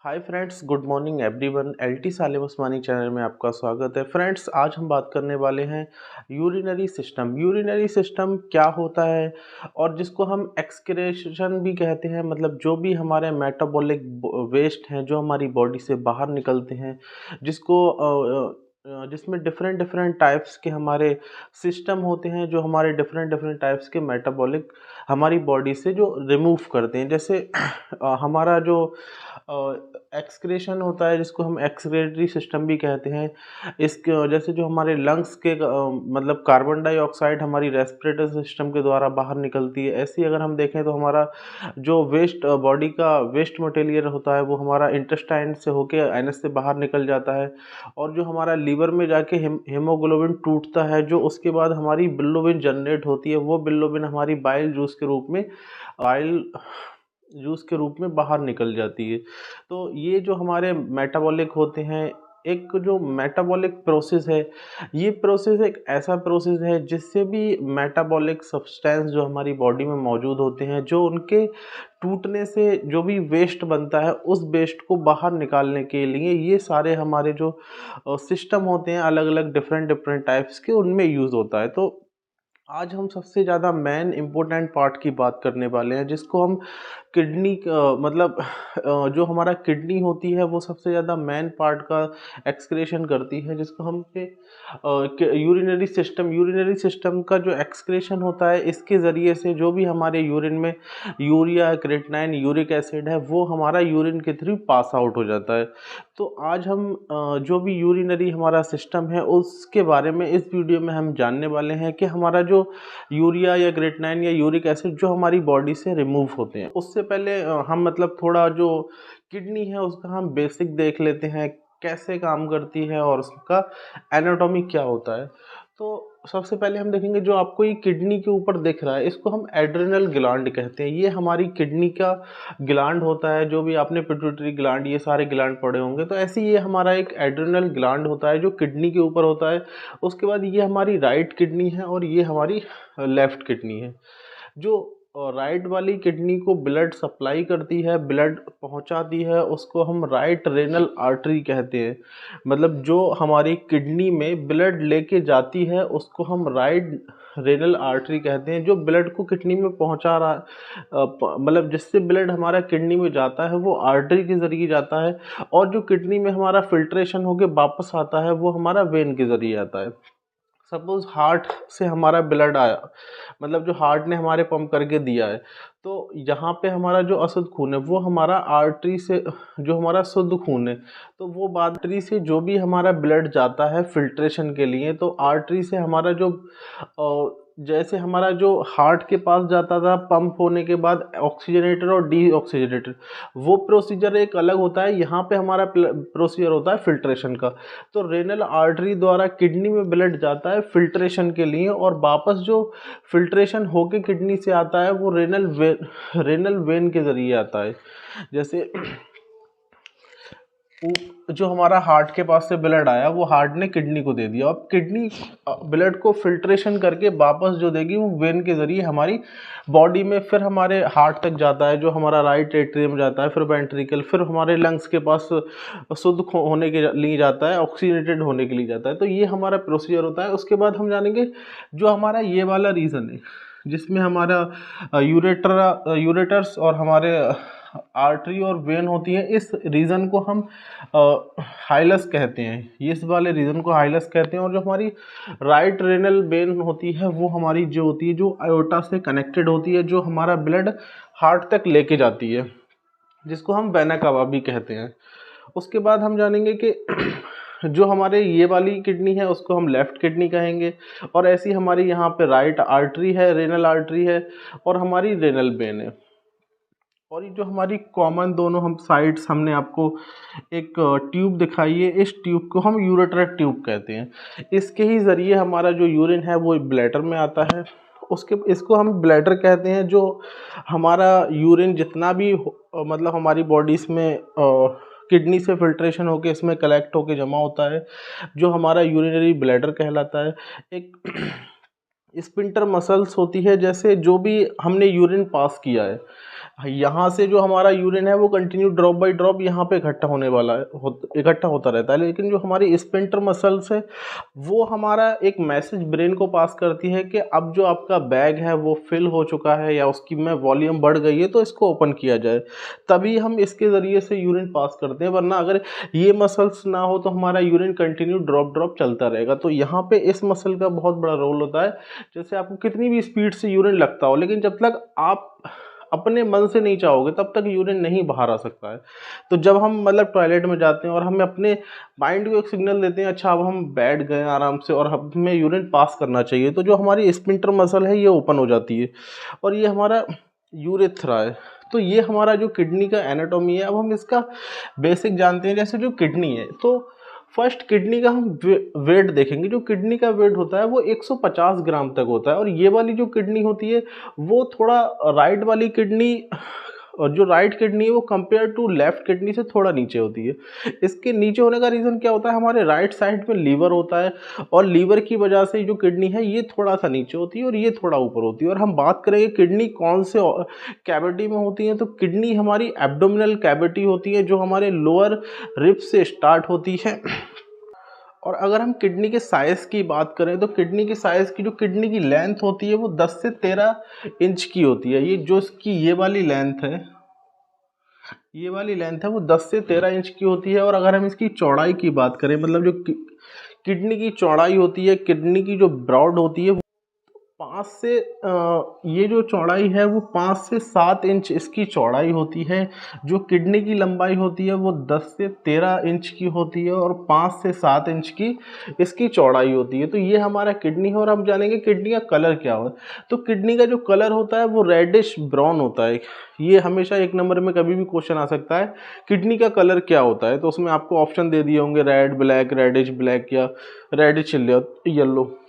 हाय friends, good morning everyone. LT Salim Usmani channel में आपका स्वागत है। फ्रेंड्स, आज हम बात करने वाले हैं यूरिनरी सिस्टम। यूरिनरी सिस्टम क्या होता है और जिसको हम एक्सक्रेशन भी कहते हैं, मतलब जो भी हमारे मेटाबॉलिक वेस्ट हैं जो हमारी बॉडी से बाहर निकलते हैं, जिसमें डिफरेंट डिफरेंट टाइप्स के हमारे सिस्टम होते हैं, जो हमारे डिफरेंट डिफरेंट टाइप्स के मेटाबॉलिक हमारी बॉडी से जो रिमूव करते हैं। जैसे हमारा जो एक्सक्रेशन होता है, जिसको हम एक्सक्रेटरी सिस्टम भी कहते हैं। इसके जैसे जो हमारे लंग्स के मतलब कार्बन डाइऑक्साइड हमारी रेस्पिरेटरी सिस्टम के द्वारा बाहर निकलती है। ऐसे ही अगर हम देखें तो हमारा जो वेस्ट बॉडी का वेस्ट मटेरियल होता है वो हमारा इंटेस्टाइन से होके एनएस से बाहर निकल जाता है, और जो हमारा लीवर में जाके हीमोग्लोबिन टूटता है, जो उसके बाद हमारी बिलोबिन जनरेट होती है, वो बिलोबिन हमारी बाइल जूस के रूप में बाहर निकल जाती है। तो ये जो हमारे मेटाबॉलिक होते हैं, एक जो मेटाबॉलिक प्रोसेस है, ये प्रोसेस एक ऐसा प्रोसेस है जिससे भी मेटाबॉलिक सब्सटेंस जो हमारी बॉडी में मौजूद होते हैं, जो उनके टूटने से जो भी वेस्ट बनता है, उस वेस्ट को बाहर निकालने के लिए ये सारे हमारे जो सिस्टम होते हैं अलग अलग डिफरेंट डिफरेंट टाइप्स के, उनमें यूज़ होता है। तो आज हम सबसे ज़्यादा मेन इम्पोर्टेंट पार्ट की बात करने वाले हैं, जिसको हम किडनी मतलब जो हमारा किडनी होती है वो सबसे ज़्यादा मेन पार्ट का एक्सक्रेशन करती है, जिसको हम यूरिनरी सिस्टम का जो एक्सक्रेशन होता है, इसके ज़रिए से जो भी हमारे यूरिन में यूरिया, क्रेटिनाइन, यूरिक एसिड है, वो हमारा यूरिन के थ्रू पास आउट हो जाता है। तो आज हम जो भी यूरिनरी हमारा सिस्टम है उसके बारे में इस वीडियो में हम जानने वाले हैं कि हमारा जो यूरिया या क्रेटिनाइन या यूरिक एसिड जो हमारी बॉडी से रिमूव होते हैं, उससे पहले हम मतलब थोड़ा जो किडनी है उसका हम बेसिक देख लेते हैं, कैसे काम करती है और उसका एनाटॉमी क्या होता है। तो सबसे पहले हम देखेंगे, जो आपको ये किडनी के ऊपर दिख रहा है, इसको हम एड्रिनल ग्लैंड कहते हैं। ये हमारी किडनी का ग्लैंड होता है। जो भी आपने पिट्यूटरी ग्लैंड, ये सारे ग्लैंड पढ़े होंगे, तो ऐसे ये हमारा एक एड्रिनल ग्लैंड होता है जो किडनी के ऊपर होता है। उसके बाद ये हमारी राइट किडनी है और ये हमारी लेफ्ट किडनी है। जो राइट वाली किडनी को ब्लड सप्लाई करती है, ब्लड पहुंचाती है, उसको हम राइट रेनल आर्टरी कहते हैं। मतलब जो हमारी किडनी में ब्लड लेके जाती है उसको हम राइट रेनल आर्टरी कहते हैं। जो ब्लड को किडनी में पहुंचा रहा मतलब जिससे ब्लड हमारा किडनी में जाता है वो आर्टरी के ज़रिए जाता है, और जो किडनी में हमारा फिल्ट्रेशन होके वापस आता है वो हमारा वेन के ज़रिए आता है। सपोज़ हार्ट से हमारा ब्लड आया, मतलब जो हार्ट ने हमारे पंप करके दिया है, तो यहाँ पे हमारा जो अशुद्ध खून है वो हमारा आर्टरी से, जो हमारा शुद्ध खून है, तो वो आर्टरी से जो भी हमारा ब्लड जाता है फिल्ट्रेशन के लिए, तो आर्टरी से हमारा जो जैसे हमारा जो हार्ट के पास जाता था पंप होने के बाद ऑक्सीजनेटर और डी ऑक्सीजनेटर, वो प्रोसीजर एक अलग होता है। यहाँ पे हमारा प्रोसीजर होता है फिल्ट्रेशन का। तो रेनल आर्टरी द्वारा किडनी में ब्लड जाता है फिल्ट्रेशन के लिए, और वापस जो फिल्ट्रेशन होके किडनी से आता है वो रेनल वेन के ज़रिए आता है। जैसे जो हमारा हार्ट के पास से ब्लड आया वो हार्ट ने किडनी को दे दिया, अब किडनी ब्लड को फिल्ट्रेशन करके वापस जो देगी वो वेन के ज़रिए हमारी बॉडी में, फिर हमारे हार्ट तक जाता है, जो हमारा राइट एट्रियम जाता है, फिर वेंट्रिकल, फिर हमारे लंग्स के पास शुद्ध होने के लिए जाता है, ऑक्सीजनेटेड होने के लिए जाता है। तो ये हमारा प्रोसीजर होता है। उसके बाद हम जानेंगे जो हमारा ये वाला रीज़न है, जिसमें हमारा यूरेटर्स और हमारे आर्टरी और वेन होती है, इस रीजन को हम हाइलस कहते हैं। ये इस वाले रीजन को हाइलस कहते हैं। और जो हमारी राइट रेनल वेन होती है वो हमारी जो होती है, जो आयोटा से कनेक्टेड होती है, जो हमारा ब्लड हार्ट तक लेके जाती है, जिसको हम वेना कावा भी कहते हैं। उसके बाद हम जानेंगे कि जो हमारे ये वाली किडनी है उसको हम लेफ़्ट किडनी कहेंगे, और ऐसी हमारी यहाँ पे राइट आर्टरी है, रेनल आर्टरी है, और हमारी रेनल वेन है। और ये जो हमारी कॉमन दोनों हम साइड्स, हमने आपको एक ट्यूब दिखाई है, इस ट्यूब को हम यूरेटर ट्यूब कहते हैं। इसके ही ज़रिए हमारा जो यूरिन है वो ब्लैडर में आता है। इसको हम ब्लैडर कहते हैं। जो हमारा यूरिन जितना भी मतलब हमारी बॉडीज़ में किडनी से फिल्ट्रेशन होके इसमें कलेक्ट होके जमा होता है, जो हमारा यूरिनरी ब्लैडर कहलाता है। एक स्पिंटर मसल्स होती है, जैसे जो भी हमने यूरिन पास किया है, यहाँ से जो हमारा यूरिन है वो कंटिन्यू ड्रॉप बाय ड्रॉप यहाँ पे इकट्ठा होने वाला है, इकट्ठा होता रहता है। लेकिन जो हमारी स्पिंटर मसल्स है वो हमारा एक मैसेज ब्रेन को पास करती है कि अब जो आपका बैग है वो फिल हो चुका है या उसकी में वॉल्यूम बढ़ गई है, तो इसको ओपन किया जाए। तभी हम इसके ज़रिए से यूरिन पास करते हैं, वरना अगर ये मसल्स ना हो तो हमारा यूरिन कंटिन्यू ड्रॉप ड्रॉप चलता रहेगा। तो यहाँ पे इस मसल का बहुत बड़ा रोल होता है। जैसे आपको कितनी भी स्पीड से यूरिन लगता हो, लेकिन जब तक आप अपने मन से नहीं चाहोगे तब तक यूरिन नहीं बाहर आ सकता है। तो जब हम मतलब टॉयलेट में जाते हैं और हमें अपने माइंड को एक सिग्नल देते हैं, अच्छा अब हम बैठ गए आराम से और हमें यूरिन पास करना चाहिए, तो जो हमारी स्पिंटर मसल है ये ओपन हो जाती है और ये हमारा यूरेथ्रा है। तो ये हमारा जो किडनी का एनाटॉमी है, अब हम इसका बेसिक जानते हैं। जैसे जो किडनी है, तो फर्स्ट किडनी का हम वेट देखेंगे। जो किडनी का वेट होता है वो 150 ग्राम तक होता है। और ये वाली जो किडनी होती है वो थोड़ा राइट वाली किडनी, और जो राइट किडनी है वो कंपेयर टू लेफ्ट किडनी से थोड़ा नीचे होती है। इसके नीचे होने का रीज़न क्या होता है, हमारे राइट साइड में लीवर होता है और लीवर की वजह से जो किडनी है ये थोड़ा सा नीचे होती है और ये थोड़ा ऊपर होती है। और हम बात करेंगे किडनी कौन से कैविटी में होती है, तो किडनी हमारी एब्डोमिनल कैविटी होती है जो हमारे लोअर रिब से स्टार्ट होती है। और अगर हम किडनी के साइज़ की बात करें तो किडनी की साइज़ की जो किडनी की लेंथ होती है वो 10 से 13 इंच की होती है। ये जो इसकी ये वाली लेंथ है, ये वाली लेंथ है वो 10 से 13 इंच की होती है। और अगर हम इसकी चौड़ाई की बात करें, मतलब जो किडनी की चौड़ाई होती है, किडनी की जो ब्रॉड होती है, 5 से ये जो चौड़ाई है वो 5 से 7 इंच इसकी चौड़ाई होती है। जो किडनी की लंबाई होती है वो 10 से 13 इंच की होती है और 5 से 7 इंच की इसकी चौड़ाई होती है। तो ये हमारा किडनी है। और हम जानेंगे किडनी का कलर क्या हो। तो किडनी का जो कलर होता है वो रेडिश ब्राउन होता है। ये हमेशा 1 नंबर में कभी भी क्वेश्चन आ सकता है, किडनी का कलर क्या होता है। तो उसमें आपको ऑप्शन दे दिए होंगे रेड ब्लैक, रेडिश ब्लैक या रेडिश येलो।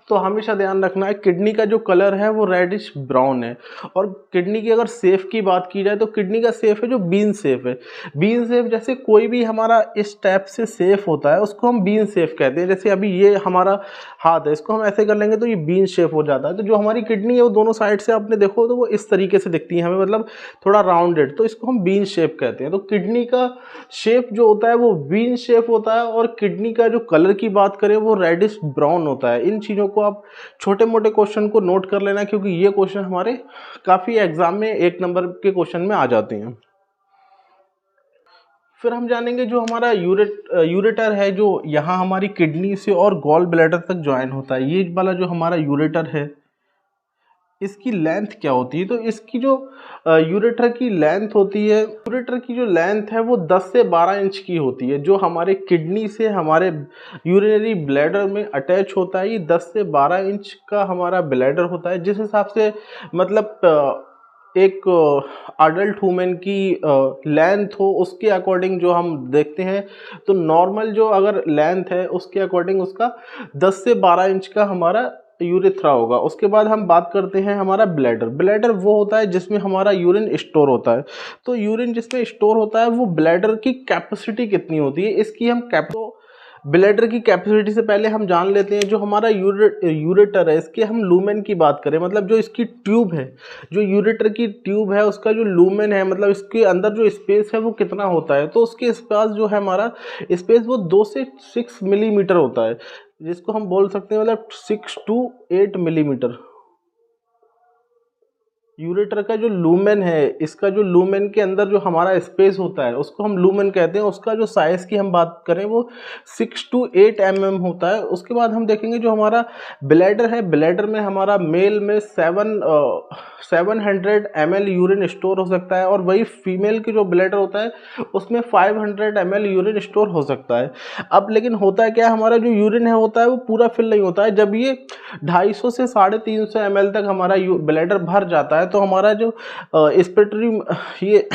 तो हमेशा ध्यान रखना है किडनी का जो कलर है वो रेडिश ब्राउन है। और किडनी की अगर शेप की बात की जाए तो किडनी का शेप है जो बीन शेप है। बीन शेप जैसे कोई भी हमारा इस टाइप से शेप होता है उसको हम बीन शेप कहते हैं। जैसे अभी ये हमारा हाथ है, इसको हम ऐसे कर लेंगे तो ये बीन शेप हो जाता है। तो जो हमारी किडनी है वो दोनों साइड से आपने देखो तो वो इस तरीके से दिखती है हमें, मतलब थोड़ा राउंडेड, तो इसको हम बीन शेप कहते हैं। तो किडनी का शेप जो होता है वो बीन शेप होता है। और किडनी का जो कलर की बात करें वो रेडिश ब्राउन होता है। इन चीज़ों को आप छोटे मोटे क्वेश्चन को नोट कर लेना, क्योंकि ये क्वेश्चन हमारे काफ़ी एग्जाम में 1 नंबर के क्वेश्चन में आ जाते हैं। फिर हम जानेंगे जो हमारा यूरेटर है, जो यहाँ हमारी किडनी से और गॉल ब्लैडर तक ज्वाइन होता है। ये वाला जो हमारा यूरेटर है इसकी लेंथ क्या होती है। तो इसकी जो यूरेटर की लेंथ होती है, यूरेटर की जो लेंथ है वो 10 से 12 इंच की होती है। जो हमारे किडनी से हमारे यूरिनरी ब्लैडर में अटैच होता है, ये 10 से 12 इंच का हमारा ब्लैडर होता है। जिस हिसाब से मतलब एक अडल्ट वुमेन की लेंथ हो उसके अकॉर्डिंग जो हम देखते हैं, तो नॉर्मल जो अगर लेंथ है उसके अकॉर्डिंग उसका 10 से 12 इंच का हमारा यूरेथ्रा होगा। उसके बाद हम बात करते हैं हमारा ब्लैडर। ब्लैडर वो होता है जिसमें हमारा यूरिन स्टोर होता है। तो यूरिन जिसमें स्टोर होता है वो ब्लैडर की कैपेसिटी कितनी होती है, इसकी हम ब्लैडर की कैपेसिटी से पहले हम जान लेते हैं जो हमारा यूरेटर है इसके हम लूमेन की बात करें, मतलब जो इसकी ट्यूब है, जो यूरेटर की ट्यूब है उसका जो लूमेन है, मतलब इसके अंदर जो स्पेस है वो कितना होता है। तो उसके पास जो है हमारा स्पेस वो 2 से 6 मिलीमीटर होता है, जिसको हम बोल सकते हैं मतलब 6 to 8 मिलीमीटर। यूरेटर का जो लूमेन है, इसका जो लूमेन के अंदर जो हमारा स्पेस होता है उसको हम लूमेन कहते हैं। उसका जो साइज़ की हम बात करें वो 6 to 8 mm होता है। उसके बाद हम देखेंगे जो हमारा ब्लैडर है, ब्लैडर में हमारा मेल में 700 ml यूरिन स्टोर हो सकता है, और वही फीमेल की जो ब्लैडर होता है उसमें 500 ml यूरिन स्टोर हो सकता है। अब लेकिन होता है क्या, हमारा जो यूरिन है होता है वो पूरा फिल नहीं होता है। जब ये 250 से 350 ml तक हमारा ब्लैडर भर जाता है तो हमारा जो स्पिटरी ये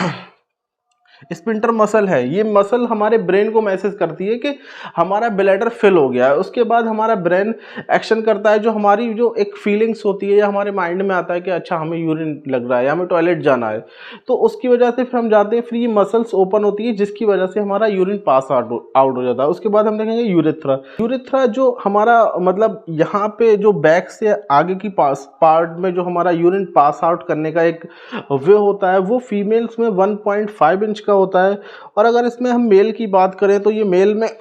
स्पिंटर मसल है, ये मसल हमारे ब्रेन को मैसेज करती है कि हमारा ब्लैडर फिल हो गया है। उसके बाद हमारा ब्रेन एक्शन करता है, जो हमारी जो एक फीलिंग्स होती है या हमारे माइंड में आता है कि अच्छा हमें यूरिन लग रहा है या हमें टॉयलेट जाना है, तो उसकी वजह से फिर हम जाते हैं, फिर ये मसल्स ओपन होती है जिसकी वजह से हमारा यूरिन पास आउट हो जाता है। उसके बाद हम देखेंगे यूरेथ्रा। यूरेथ्रा जो हमारा मतलब यहाँ पे जो बैक से आगे की पार्ट में जो हमारा यूरिन पास आउट करने का एक वे होता है, वो फीमेल्स में 1.5 इंच का होता है। और अगर इसमें हम मेल की बात करें तो ये मेल में 8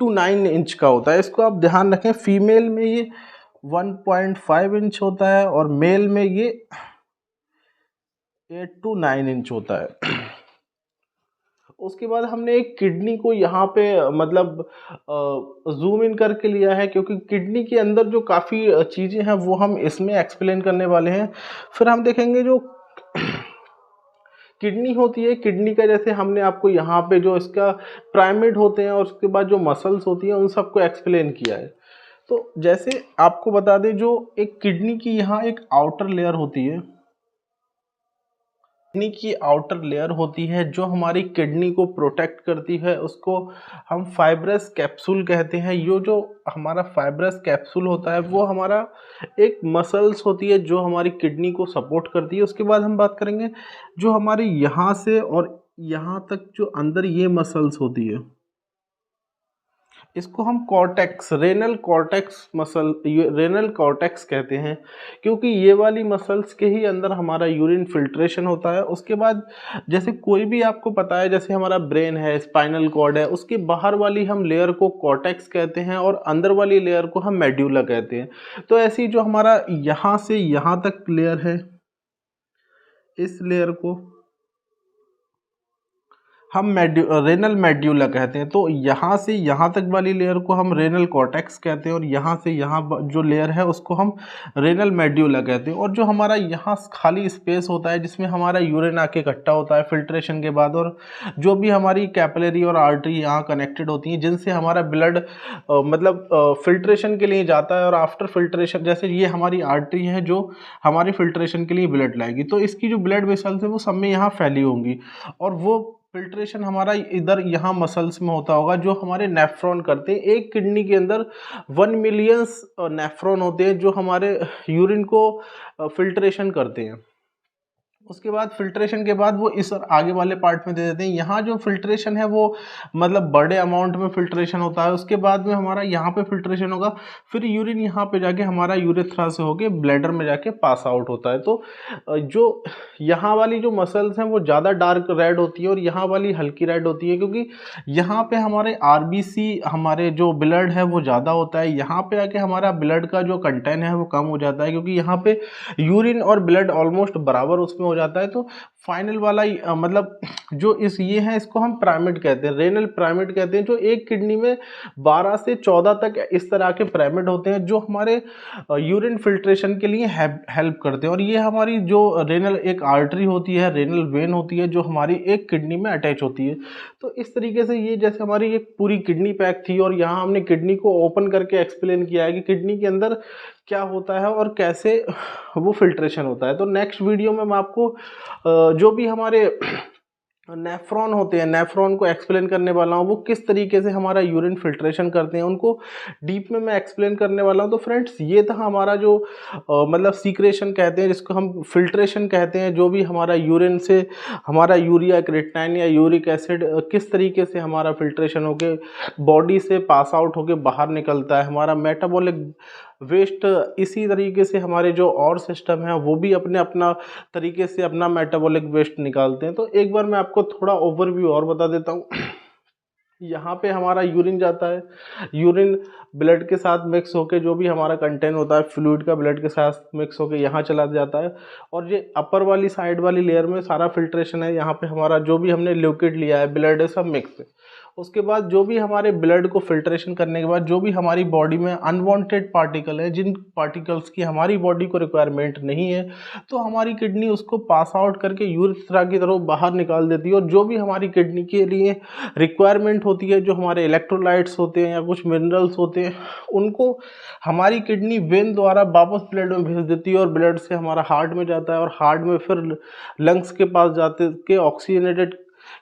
to 9 इंच का होता है। इसको आप ध्यान रखें, फीमेल में ये 1.5 इंच होता है और मेल में ये 8 to 9 इंच होता है। उसके बाद हमने एक किडनी को यहाँ पे मतलब जूम इन करके लिया है, क्योंकि किडनी के अंदर जो काफ़ी चीज़ें हैं वो हम इसमें एक्सप्लेन करने वाले हैं। फिर हम देखेंगे जो किडनी होती है, किडनी का जैसे हमने आपको यहाँ पे जो इसका प्राइमेड होते हैं और उसके बाद जो मसल्स होती हैं उन सबको एक्सप्लेन किया है। तो जैसे आपको बता दें, जो एक किडनी की यहाँ एक आउटर लेयर होती है, किडनी की आउटर लेयर होती है जो हमारी किडनी को प्रोटेक्ट करती है, उसको हम फाइब्रस कैप्सूल कहते हैं। ये जो हमारा फाइब्रस कैप्सूल होता है वो हमारा एक मसल्स होती है जो हमारी किडनी को सपोर्ट करती है। उसके बाद हम बात करेंगे जो हमारे यहाँ से और यहाँ तक जो अंदर ये मसल्स होती है, इसको हम cortex, renal cortex muscle, renal cortex कहते हैं, क्योंकि ये वाली मसल्स के ही अंदर हमारा यूरिन फिल्ट्रेशन होता है। उसके बाद जैसे कोई भी आपको पता है, जैसे हमारा ब्रेन है, स्पाइनल कॉर्ड है, उसके बाहर वाली हम लेयर को कॉर्टेक्स कहते हैं और अंदर वाली लेयर को हम मेड्यूला कहते हैं। तो ऐसी जो हमारा यहाँ से यहाँ तक लेयर है, इस लेयर को हम रेनल मेड्यूला कहते हैं। तो यहाँ से यहाँ तक वाली लेयर को हम रेनल कॉर्टेक्स कहते हैं और यहाँ से यहाँ जो लेयर है उसको हम रेनल मेड्यूला कहते हैं। और जो हमारा यहाँ खाली स्पेस होता है जिसमें हमारा यूरिन आके इकट्ठा होता है फिल्ट्रेशन के बाद, और जो भी हमारी कैपिलरी और आर्टरी यहाँ कनेक्टेड होती हैं जिनसे हमारा ब्लड मतलब फिल्ट्रेशन के लिए जाता है, और आफ्टर फिल्ट्रेशन जैसे ये हमारी आर्टरी है जो हमारी फिल्ट्रेशन के लिए ब्लड लाएगी, तो इसकी जो ब्लड वेसल्स है वो सब में यहाँ फैली होंगी और वो फिल्ट्रेशन हमारा इधर यहाँ मसल्स में होता होगा जो हमारे नेफ्रॉन करते हैं। एक किडनी के अंदर 1 मिलियन नेफ्रॉन होते हैं जो हमारे यूरिन को फिल्ट्रेशन करते हैं। उसके बाद फिल्ट्रेशन के बाद वो इस आगे वाले पार्ट में दे देते हैं। यहाँ जो फिल्ट्रेशन है वो मतलब बड़े अमाउंट में फिल्ट्रेशन होता है। उसके बाद में हमारा यहाँ पे फिल्ट्रेशन होगा, फिर यूरिन यहाँ पे जाके हमारा यूरेथ्रा से होके ब्लैडर में जाके पास आउट होता है। तो जो यहाँ वाली जो मसल्स हैं वो ज़्यादा डार्क रेड होती है और यहाँ वाली हल्की रेड होती है, क्योंकि यहाँ पे हमारे आरबीसी, हमारे जो ब्लड है वो ज़्यादा होता है। यहाँ पे आके हमारा ब्लड का जो कंटेंट है वो कम हो जाता है, क्योंकि यहाँ पे यूरिन और ब्लड ऑलमोस्ट बराबर उसमें हो जाता है। तो फाइनल वाला मतलब जो ये है इसको हम पिरामिड कहते हैं, रेनल पिरामिड कहते हैं। जो एक किडनी में 12 से 14 तक इस तरह के पिरामिड होते हैं जो हमारे यूरिन फिल्ट्रेशन के लिए हेल्प करते हैं। और ये हमारी जो रेनल एक आर्टरी होती है, रेनल वेन होती है जो हमारी एक किडनी में अटैच होती है। तो इस तरीके से ये जैसे हमारी एक पूरी किडनी पैक थी और यहाँ हमने किडनी को ओपन करके एक्सप्लेन किया है कि किडनी के अंदर क्या होता है और कैसे वो फिल्ट्रेशन होता है। तो नेक्स्ट वीडियो में मैं आपको जो भी हमारे नेफ्रॉन होते हैं, नेफ्रॉन को एक्सप्लेन करने वाला हूँ, वो किस तरीके से हमारा यूरिन फिल्ट्रेशन करते हैं, उनको डीप में मैं एक्सप्लेन करने वाला हूँ। तो फ्रेंड्स, ये था हमारा जो मतलब सीक्रेशन कहते हैं, जिसको हम फिल्ट्रेशन कहते हैं, जो भी हमारा यूरिन से हमारा यूरिया, क्रिएटिनिन या यूरिक एसिड किस तरीके से हमारा फिल्ट्रेशन होके बॉडी से पास आउट होके बाहर निकलता है। हमारा मेटाबॉलिक वेस्ट इसी तरीके से हमारे जो और सिस्टम है वो भी अपने अपना तरीके से अपना मेटाबॉलिक वेस्ट निकालते हैं। तो एक बार मैं आपको थोड़ा ओवरव्यू और बता देता हूँ। यहाँ पे हमारा यूरिन जाता है, यूरिन ब्लड के साथ मिक्स होके जो भी हमारा कंटेंट होता है फ्लूइड का ब्लड के साथ मिक्स होके यहाँ चला जाता है। और ये अपर वाली साइड वाली लेयर में सारा फिल्ट्रेशन है, यहाँ पे हमारा जो भी हमने लिक्विड लिया है, ब्लड है, सब मिक्स है। उसके बाद जो भी हमारे ब्लड को फिल्ट्रेशन करने के बाद जो भी हमारी बॉडी में अनवांटेड पार्टिकल है, जिन पार्टिकल्स की हमारी बॉडी को रिक्वायरमेंट नहीं है, तो हमारी किडनी उसको पास आउट करके यूरेथ्रा की तरफ बाहर निकाल देती है। और जो भी हमारी किडनी के लिए रिक्वायरमेंट होती है, जो हमारे इलेक्ट्रोलाइट्स होते हैं या कुछ मिनरल्स होते हैं, उनको हमारी किडनी वेन द्वारा वापस ब्लड में भेज देती है और ब्लड से हमारा हार्ट में जाता है और हार्ट में फिर लंग्स के पास जाते के ऑक्सीजनेटेड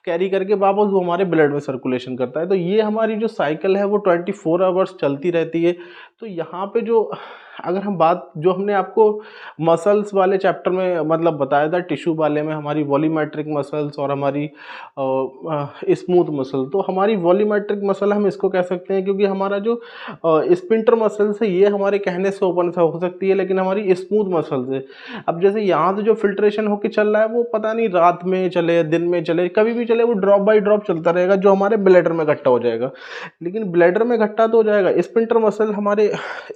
कैरी करके वापस वो हमारे ब्लड में सर्कुलेशन करता है। तो ये हमारी जो साइकिल है वो 24 आवर्स चलती रहती है। तो यहाँ पे जो अगर हम बात जो हमने आपको मसल्स वाले चैप्टर में मतलब बताया था, टिश्यू वाले में हमारी वॉल्यूमेट्रिक मसल्स और हमारी स्मूथ मसल, तो हमारी वॉल्यूमेट्रिक मसल हम इसको कह सकते हैं क्योंकि हमारा जो स्पिंटर मसल्स है ये हमारे कहने से ओपन सा हो सकती है, लेकिन हमारी स्मूथ मसल्स है, अब जैसे यहाँ से जो फिल्ट्रेशन होकर चल रहा है वो पता नहीं रात में चले दिन में चले कभी भी चले, वो ड्रॉप बाई ड्रॉप चलता रहेगा जो हमारे ब्लैडर में इकट्ठा हो जाएगा। लेकिन ब्लैडर में इकट्ठा तो हो जाएगा, स्पिंटर मसल हमारे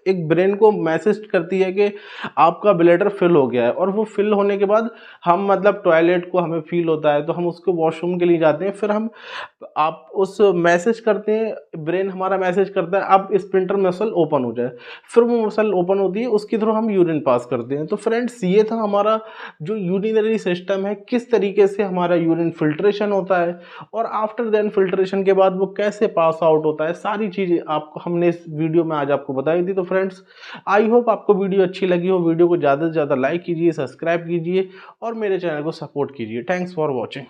एक ब्रेन को मैसेज करती है कि आपका ब्लैडर फिल हो गया है, और वो फिल होने के बाद हम मतलब टॉयलेट को हमें फील होता है तो हम उसको वॉशरूम के लिए जाते हैं, फिर हम आप उस मैसेज करते हैं, ब्रेन हमारा मैसेज करता है अब स्पिंटर मसल ओपन हो जाए, फिर वो मसल ओपन होती है, उसके थ्रू हम यूरिन पास करते हैं। तो फ्रेंड्स ये था हमारा जो यूरिनरी सिस्टम है, किस तरीके से हमारा यूरिन फिल्ट्रेशन होता है और आफ्टर देन फिल्ट्रेशन के बाद वो कैसे पास आउट होता है, सारी चीज़ें आपको हमने इस वीडियो में आज आपको बताई थी। तो फ्रेंड्स आई होप आपको वीडियो अच्छी लगी हो, वीडियो को ज़्यादा से ज़्यादा लाइक कीजिए, सब्सक्राइब कीजिए और मेरे चैनल को सपोर्ट कीजिए। Thanks for watching.